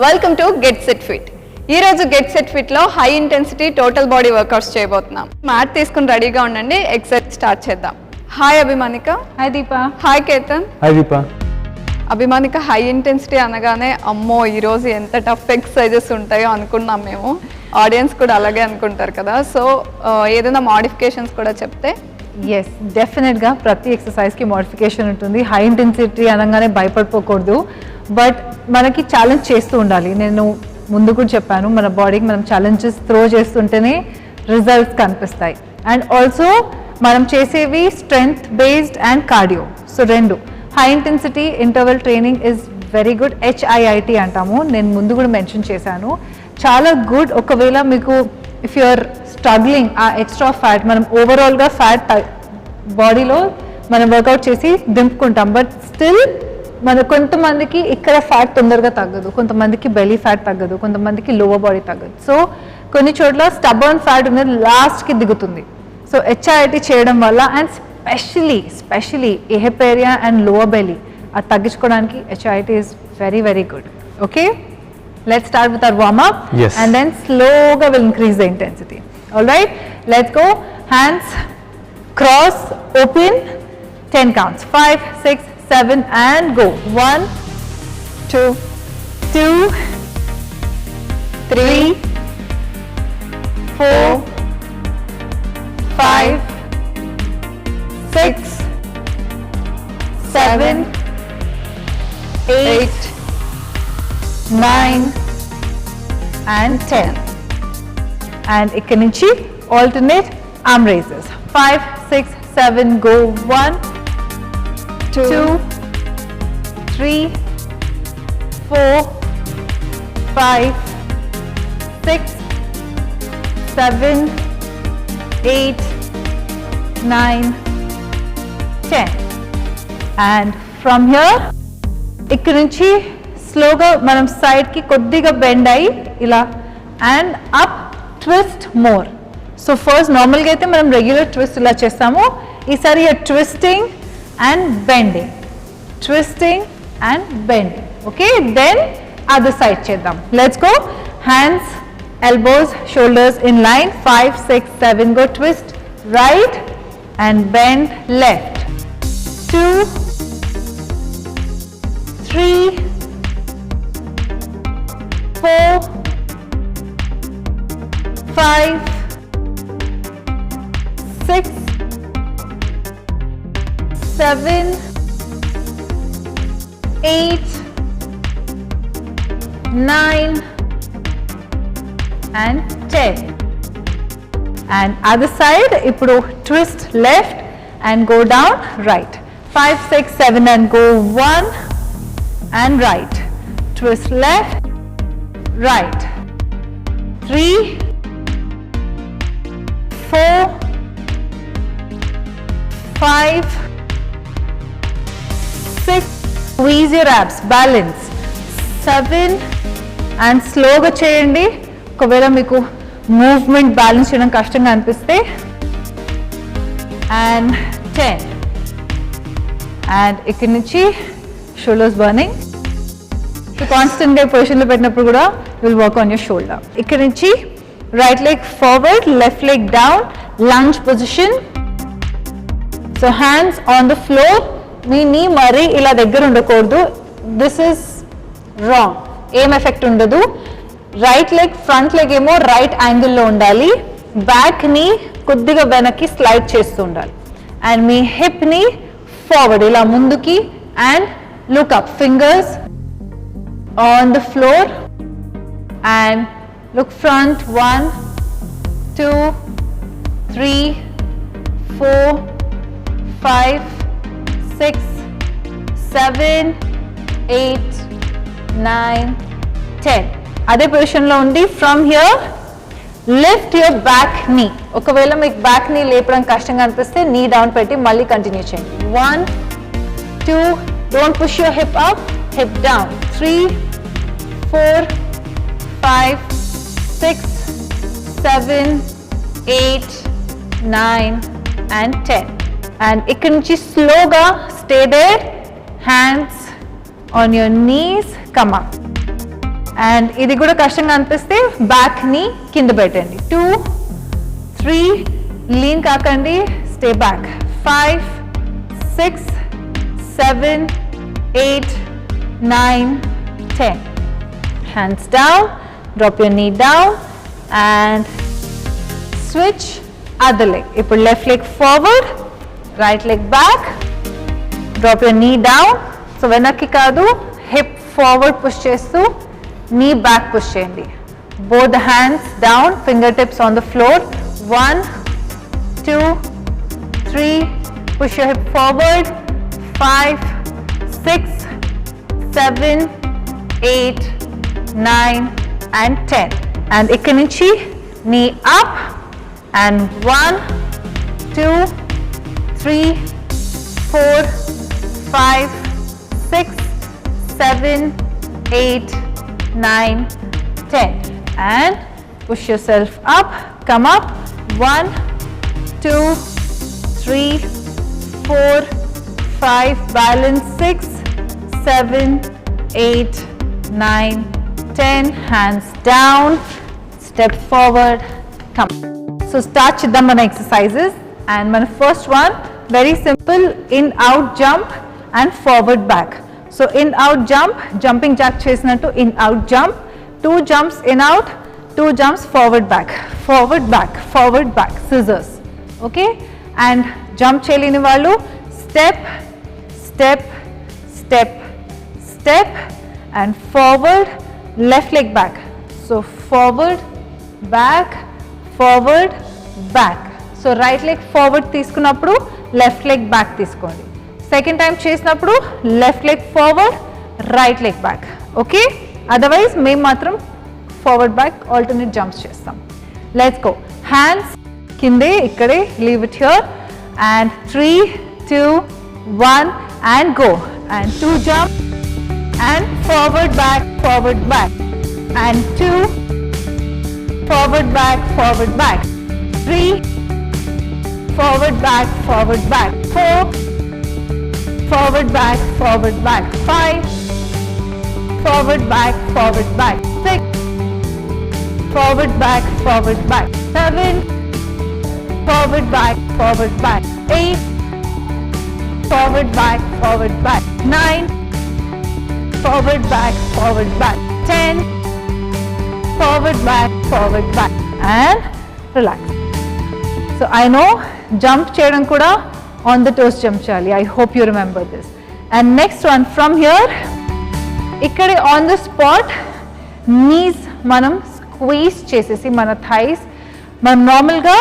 Welcome to get set fit. ఈ రోజు get set fit లో high intensity total body workouts చేయబోతున్నాం. Mat తీసుకుని రెడీగా ఉండండి, ఎక్సర్సైజ్ స్టార్ట్ చేద్దాం. హాయ్ అభిమానిక. హాయ్ దీప. హాయ్ కేతన్. హాయ్ దీప. అభిమానిక, హై ఇంటెన్సిటీ అనగానే అమ్మో ఈరోజు ఎంత టఫ్ ఎక్సర్సైజెస్ ఉంటాయో అనుకున్నాం మేము. ఆడియన్స్ కూడా అలాగే అనుకుంటారు కదా. సో ఏదైనా మోడిఫికేషన్స్ కూడా చెప్తే. ఎస్, డెఫినెట్గా ప్రతి ఎక్సర్సైజ్కి మోడిఫికేషన్ ఉంటుంది. హై ఇంటెన్సిటీ అనగానే భయపడిపోకూడదు, బట్ మనకి ఛాలెంజ్ చేస్తూ ఉండాలి. నేను ముందు కూడా చెప్పాను, మన బాడీకి మనం ఛాలెంజెస్ త్రో చేస్తుంటేనే రిజల్ట్స్ కనిపిస్తాయి. అండ్ ఆల్సో మనం చేసేవి strength based and cardio. So రెండు. High intensity interval training is very good, HIIT అంటాము. నేను ముందు కూడా మెన్షన్ చేశాను, చాలా గుడ్. ఒకవేళ మీకు ఇఫ్ యూఆర్ స్ట్రగ్లింగ్ ఆ ఎక్స్ట్రా ఫ్యాట్, మనం ఓవరాల్గా ఫ్యాట్ బాడీలో మనం వర్కౌట్ చేసి దింపుకుంటాం, బట్ స్టిల్ మన కొంతమందికి ఇక్కడ ఫ్యాట్ తొందరగా తగ్గదు, కొంతమందికి బెలీ ఫ్యాట్ తగ్గదు, కొంతమందికి లోవర్ బాడీ తగ్గదు. సో కొన్ని చోట్ల స్టబర్న్ ఫ్యాట్ ఉన్నది లాస్ట్కి దిగుతుంది. సో HIIT చేయడం వల్ల and specially hip area and lower belly అది తగ్గించుకోవడానికి HIIT is very very good. Okay, let's start with our warm up. Yes. And then slowly we'll increase the intensity. All right, let's go. Hands cross, open, 10 counts. 5, 6, 7 and go. 1, 2, 3, 4, 5, 6, 7, 8, 9 and 10. And ikkada nunchi alternate arm raises. 5, 6, 7, go. 1, 2, 3, 4, 5, 6, 7, 8, 9, 10. And from here ikkada nunchi స్లోగా మనం సైడ్కి కొద్దిగా bend అయ్యి ఇలా and up, twist more. So first నార్మల్గా అయితే మనం regular twist ఇలా చేస్తాము, ఈసారి twisting and bending, twisting and bending. Okay, then other side చేద్దాం. Let's go. Hands, elbows, shoulders in line. 5, 6, 7 go. Twist right and bend left. 2, 3, 4, 5, 6, 7, 8, 9 and 10. And other side, ippudu twist left and go down right. 5, 6, 7 and go. 1 and right. Twist left, right. 3, 4, 5, 6. Squeeze your abs, balance. 7 and slowగా చేయండి. ఒకవేళ మీకు movement balance చేయడం కష్టంగా అనిపిస్తే. And 10. And ఇక్కడి నుంచి shoulders burning. కాన్స్టెంట్గా పొజిషన్లో పెట్టినప్పుడు కూడా will work on your shoulder. ఇక్కడ నుంచి right leg forward, left leg down, lunge position. So hands on the floor. మీ నీ మరీ ఇలా దగ్గర ఉండకూడదు, దిస్ ఇస్ రాంగ్, ఏం ఎఫెక్ట్ ఉండదు. రైట్ లెగ్, ఫ్రంట్ లెగ్ ఏమో రైట్ యాంగిల్లో ఉండాలి, బ్యాక్ ని కొద్దిగా వెనక్కి స్లైడ్ చేస్తూ ఉండాలి. అండ్ మీ హిప్ ని ఫార్వర్డ్ ఇలా ముందుకి and look up, fingers on the floor and look front. 1, 2, 3, 4, 5, 6, 7, 8, 9, 10. అదే పొజిషన్లో ఉండి from here lift your back నీ. ఒకవేళ మీకు బ్యాక్ నీ లేపడం కష్టంగా అనిపిస్తే నీ డౌన్ పెట్టి మళ్ళీ కంటిన్యూ చేయండి. 1, 2, don't push your hip up, hip down. 3, 4, 5, 6, 7, 8, 9 and 10. And ikkada nunchi slowga stay there, hands on your knees, come up and ఇది కూడా కష్టంగా అనిపిస్తే బ్యాక్ ని కింద పెట్టండి. 2, 3, లీన్ కాకండి, stay back. 5, 6, 7, 8, 9, 10. Hands down, drop your knee down and switch other leg. ఇప్పుడు left leg forward, right leg back, drop your knee down. So వెనక్కి కాదు, hip forward push చేస్తూ knee back push చేయండి. Both the hands down, fingertips on the floor. 1, 2, 3, push your hip forward. 5, 6, 7, 8, 9 and 10. And ikkadi nunchi knee up and 1, 2, 3, 4, 5, 6, 7, 8, 9, 10. And push yourself up, come up. 1, 2, 3, 4, 5, balance. 6, 7, 8, 9, 10. Hands down, step forward, come. So start chiddam mana exercises, and my first one very simple, in out jump and forward back. So in out jump, jumping jack chesinattu in out jump, 2 jumps in out, 2 jumps forward back, forward back, forward back, scissors. Okay, and jump cheyalini vallu step, step, step, step and forward, left leg back. So forward, back, forward, back. So right leg forward తీసుకున్నప్పుడు left leg back తీసుకోండి. Second time చేసినప్పుడు left leg forward, right leg back. Okay, otherwise మేము మాత్రం forward back alternate jumps చేస్తాం. Let's go. Hands కిందే ఇక్కడే, leave it here. And 3, 2, 1 and go. And 2 jump and forward back, forward back. And 2, forward back, forward back. 3, forward back, forward back. 4, forward back, forward back. 5, forward back, forward back. 6, forward back, forward back. 7, forward back, forward back. 8, forward back, forward back. 9, forward back, forward back. 10, forward back, forward back. And relax. So I know jump చేయడం కూడా on the toes jump చేయాలి. I hope you remember this. And next one from here, ఇక్కడే on the spot knees మనం squeeze చేసేసి మన thighs, మనం నార్మల్గా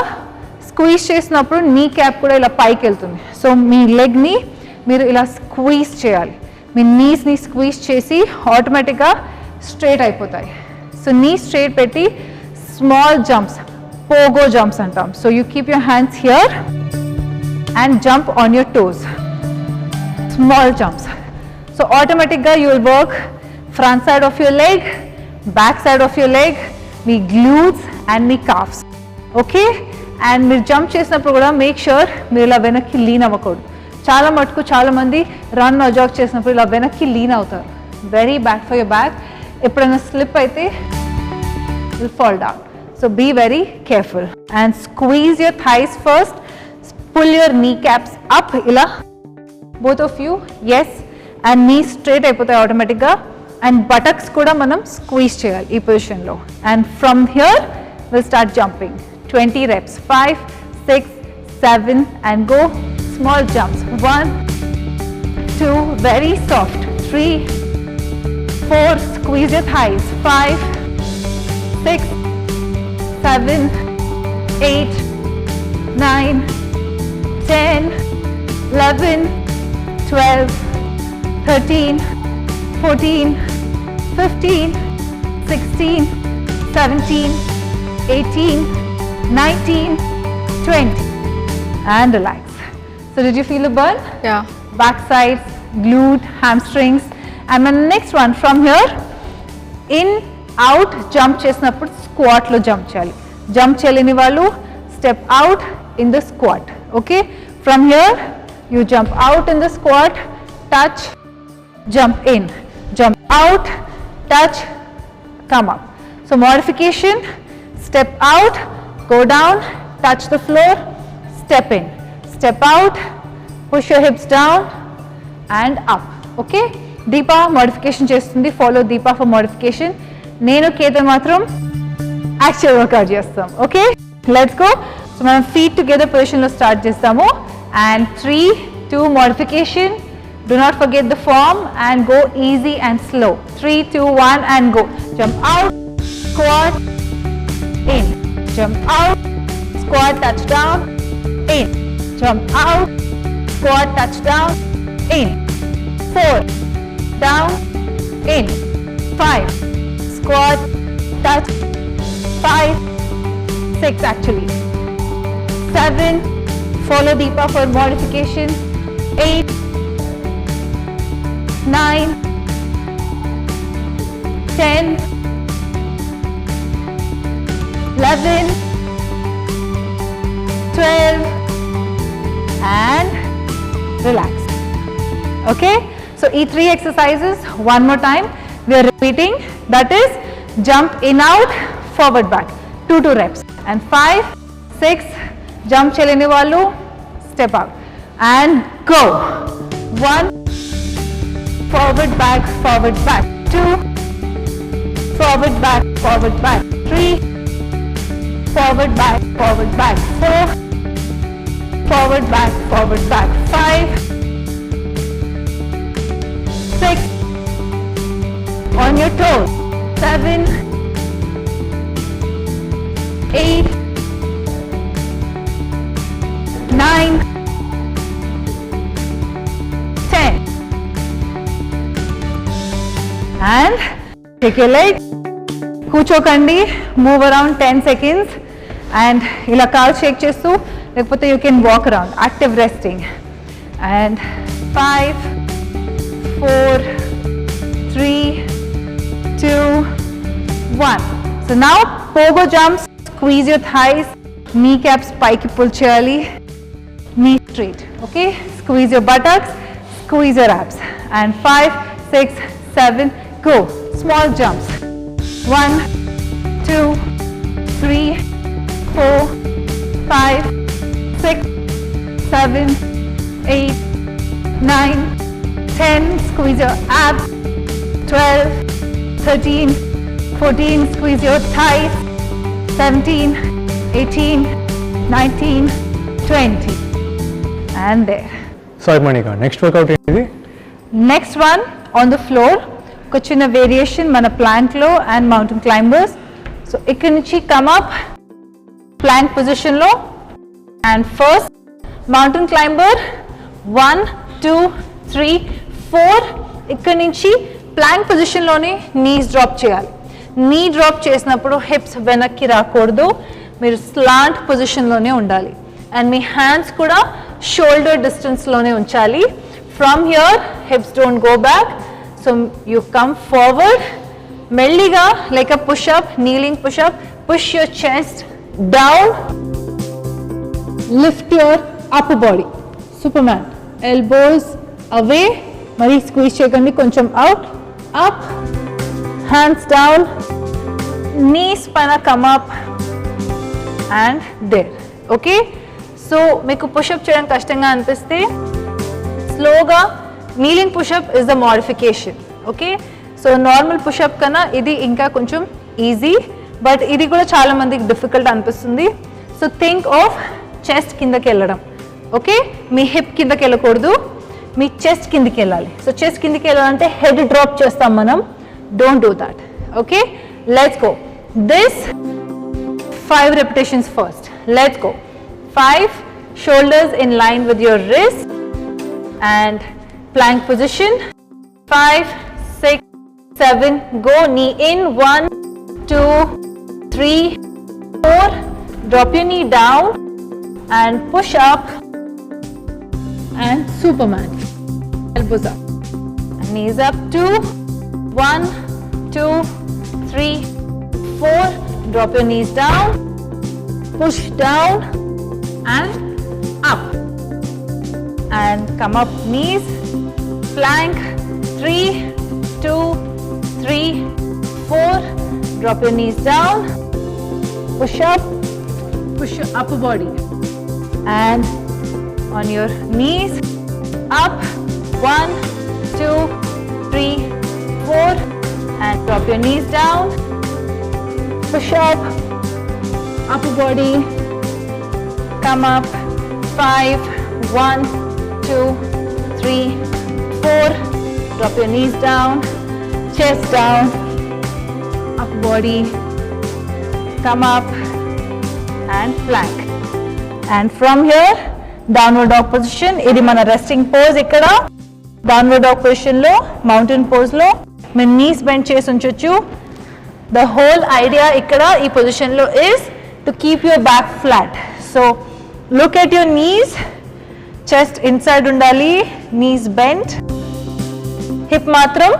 squeeze చేసినప్పుడు నీ క్యాప్ కూడా ఇలా పైకి వెళ్తుంది. సో మీ లెగ్ని మీరు ఇలా స్క్వీజ్ చేయాలి. మీ నీస్ని స్క్వీజ్ చేసి ఆటోమేటిక్గా స్ట్రైట్ అయిపోతాయి. సో నీ స్ట్రైట్ పెట్టి స్మాల్ జంప్స్, పోగో జంప్స్ అంటాం. So you keep your hands here and jump on your toes, small jumps. So automatically you will work front side of your leg, back side of your leg, me glutes and me calves. Okay, and మీరు jump చేసినప్పుడు కూడా make sure మీరు ఇలా వెనక్కి lean అవ్వకూడదు. చాలా మటుకు చాలా మంది రన్ జాగ్ చేసినప్పుడు ఇలా వెనక్కి లీన్ అవుతారు. Very bad for your back. ఎప్పుడైనా స్లిప్ అయితే will fall down. So be very careful and squeeze your thighs first. Pull your kneecaps up ఇలా, both of you. Yes, and knee straight అయిపోతాయి ఆటోమేటిక్గా. And buttocks కూడా మనం squeeze చేయాలి ఈ పొజిషన్లో. And from here will start jumping. 20 reps. 5, 6, 7 and go. Small jumps. 1, 2, very soft. 3, 4, squeeze your thighs. 5, 6, 7, 8, 9, 10, 11, 12, 13, 14, 15, 16, 17, 18, 19, 20 and relax. So did you feel the burn? Yeah. Back sides, glute, hamstrings. And the next one from here, in, out, jump చేసినప్పుడు squat లో jump చేయాలి. Jump చేయలేని వాళ్ళు step out in the squat. Okay? From here, you jump out in the squat, touch, jump in. Jump out, touch, come up. So modification, step out, go down, touch the floor, step in, step out, push your hips down and up. Okay? Deepa modification chestundi, follow Deepa for modification. Nenu Ketan matram actual workout chestam. Okay? Let's go. So మనం feet together position lo start chestamu and 3, 2 modification. Do not forget the form and go easy and slow. 3, 2, 1 and go. Jump out, squat, in. Jump out, squat, touch down, in. Jump out, squat, touch down, in. 4, down, in. 5, squat, touch, 5, 6 actually. 7, follow Deepa for modification. 8, 9, 10, 11, 12 and relax. Okay? So each 3 exercises one more time. We are repeating, that is jump in out, forward back, 2 reps and 5, 6, jump chelene vallu, step out and go. 1, forward back, 2, forward back, 3, forward back, 4, forward back, 5, 6, on your toes, 7, 8, 9, 10. And take your legs, కూర్చోకండి, move around 10 seconds and ఇలా call Sheikh చేస్తూ లేకపోతే you can walk around, active resting. And 5, 4, 3, 2, 1. So now pogo jumps, squeeze your thighs, kneecaps పైకి pull చేయాలి, knee straight. Okay, squeeze your buttocks, squeeze your abs. And 5, 6, 7, go. Small jumps. 1, 2, 3, 4, 5, 6, 7, 8, 9, 10. Squeeze your abs. 12, 13, 14. Squeeze your thighs. 17, 18, 19, 20. And there. Sorry Monica, next workout ఏంటిది? Next one on the floor, ఒక చిన్న variation మన Planck లో and mountain climbers. So ఇక్కడ నుంచి come up Planck position లో and first mountain climber 1, 2, 3, 4. ఇక్కడ నుంచి ప్లాంక్ పొజిషన్ లోనే నీస్ డ్రాప్ చేయాలి. నీ డ్రాప్ చేసినప్పుడు హిప్స్ వెనక్కి రాకూడదు, మీరు స్లాంట్ పొజిషన్ లోనే ఉండాలి అండ్ మీ హ్యాండ్స్ కూడా షోల్డర్ డిస్టెన్స్ లోనే ఉంచాలి. From here, hips don't go back. So you come forward, melliga like a push-up, kneeling push-up. Push your chest down. Lift your upper body. Superman. Elbows away. Mari squeeze cheyakandi, koncham out. Up. Hands down. Knees paina come up. And there. Okay? So meeku push-up cheyadam kashtanga anipiste, slowga kneeling push-up is the modification. Okay, so normal push-up kana idi inka koncham easy, but idi kuda chaala mandiki difficult anipistundi. So think of chest kindaki elladam. Okay, me hip kindaki ellakoodu, me chest kindaki ellali. So chest kindaki ellalante head drop chestam manam, don't do that. Okay, let's go. This 5 repetitions first. Let's go. 5, shoulders in line with your wrist and plank position. 5, 6, 7, go, knee in, 1, 2, 3, 4, drop your knee down and push up and Superman, elbows up, knees up, 2, 1, 2, 3, 4, drop your knees down, push down and up. And come up, knees, plank, 3, 2, 3, 4, Drop your knees down. Push up. Push your upper body. And on your knees. Up. 1, 2, 3, 4. And drop your knees down. Push up. Upper body. Come up. 5, 1, 2, 3, 4. Drop your knees down. Chest down. Upper body. Come up. And plank. And from here, downward dog position. Idi mana resting pose ikkada. Downward dog position lo, mountain pose lo, my knees bend chesi unchochu. The whole idea ikkada ee position lo is to keep your back flat. So look at your knees, chest inside undali, knees bent, hip matram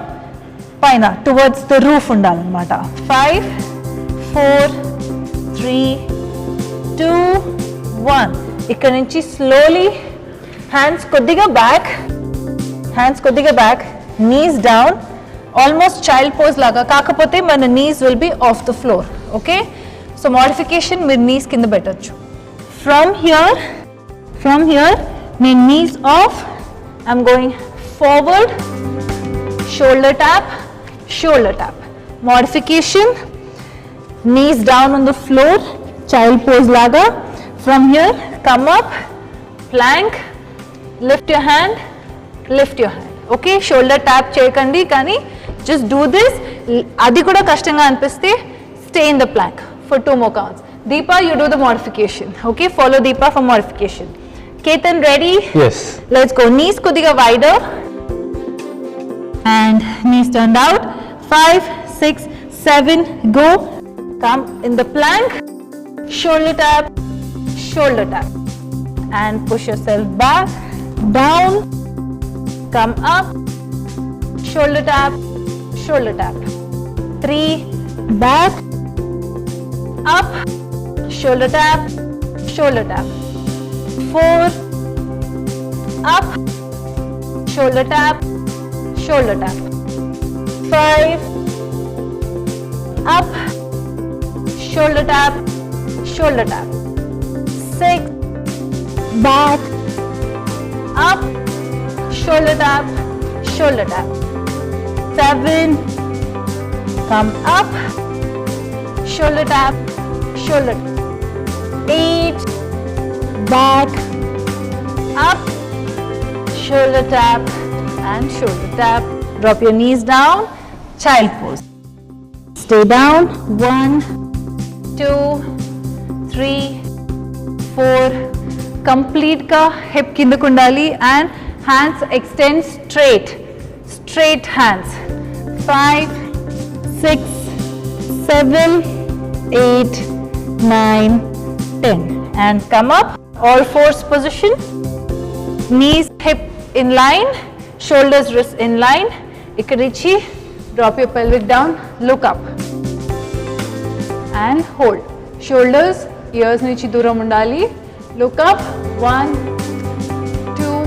paina towards the roof undalannamata. 5, 4, 3, 2, 1. Ikkada nunchi slowly hands koddiga back, knees down, almost child pose laga kakapothe mana knees will be off the floor. Okay, so modification with knees kinda bettachu. From here my knees off, I'm going forward, shoulder tap, modification, knees down on the floor, child pose laga. From here come up, plank, lift your hand. Okay, shoulder tap cheyakandi kani just do this. Adi kuda kashtanga anpiste, stay in the plank for 2 more counts. Deepa, you do the modification. Okay, follow Deepa for modification. Ketan, ready? Yes. Let's go. Knees kodiga wider and knees turned out. 5, 6, 7, go. Come in the plank, shoulder tap, and push yourself back, down, come up, shoulder tap, 3, back, up, shoulder tap, 4, up, shoulder tap, 5, up, shoulder tap, 6, back, up, shoulder tap, 7, come up, shoulder tap, 8, back, up, shoulder tap and shoulder tap. Drop your knees down, child pose. Stay down, 1, 2, 3, 4. Complete ka hip kindaku undali and hands extend straight hands. 5, 6, 7, 8, 9, 10. And come up, all fours position. Knees, hip in line, shoulders, wrists in line. Ikkadichi, drop your pelvic down, look up. And hold. Shoulders, ears nichi dooram undali. Look up. 1, 2,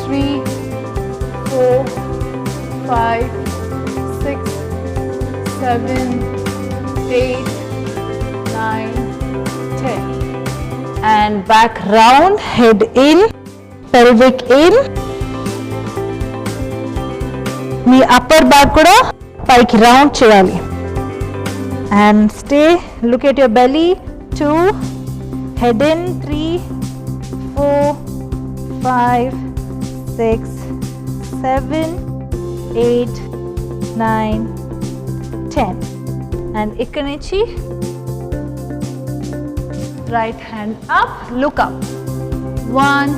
3, 4, 5, 6, 7, 8, 9, 10. And back round, head in, pelvic in. Me upper back kuda paiki round cheyali. And stay, look at your belly. 2, head in. 3, 4, 5, 6, 7, 8, 9, 10. And ikkanichi, right hand up, look up. 1,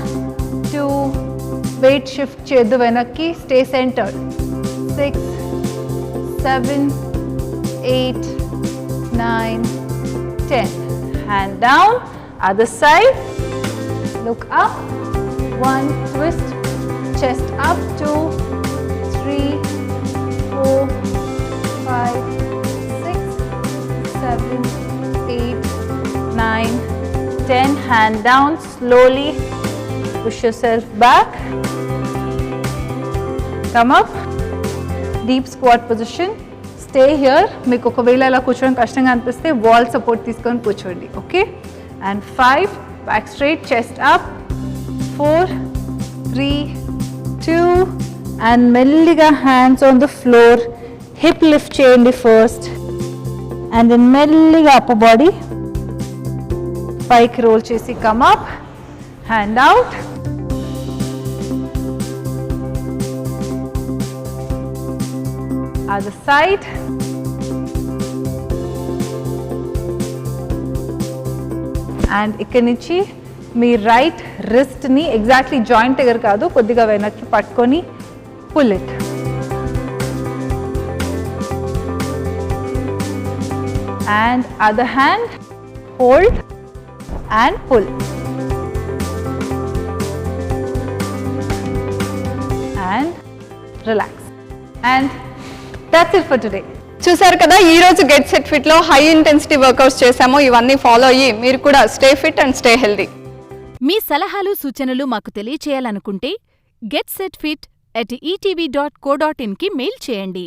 2, weight shift chedu venakki, stay centered. 6, 7, 8, 9, 10. Hand down, other side, look up. 1, twist, chest up. 2, 3, 4, 5, 6, 7, 8, 9, 10. Hand down, slowly push yourself back. Come up, deep squat position. Stay here. మీకు ఒకవేళ ఇలా కూర్చోవడం కష్టంగా అనిపిస్తే wall support తీసుకొని కూర్చోండి. Okay, and 5, back straight, chest up, 4, 3, 2, and మెల్లిగా hands on the floor, hip lift చేయండి ఫస్ట్, అండ్ దెన్ మెల్లిగా అప్పర్ బాడీ పైకి రోల్ చేసి come up, hand out, other side, and ఇక్కడ నుంచి మీ రైట్ రిస్ట్ని ఎగ్జాక్ట్లీ జాయింట్ దగ్గర కాదు, కొద్దిగా వెనక్కి పట్టుకొని pull it, and other hand hold and pull, and relax, and that's it for today. చూసారు కదా, ఈ రోజు గెట్ సెట్ ఫిట్ లో హై ఇంటెన్సిటీ వర్కౌట్స్ చేసాము. ఇవన్నీ ఫాలో అయ్యి మీరు కూడా stay fit and stay healthy. మీ సలహాలు సూచనలు మాకు తెలియచేయాలనుకుంటే getsetfit@etv.co.in కి మెయిల్ చేయండి.